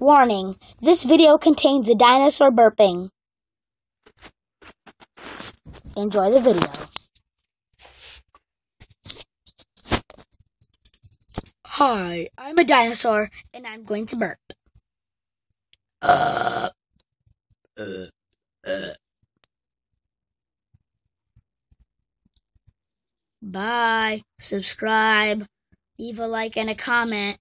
Warning, this video contains a dinosaur burping. Enjoy the video. Hi, I'm a dinosaur, and I'm going to burp. Bye. Subscribe. Leave a like and a comment.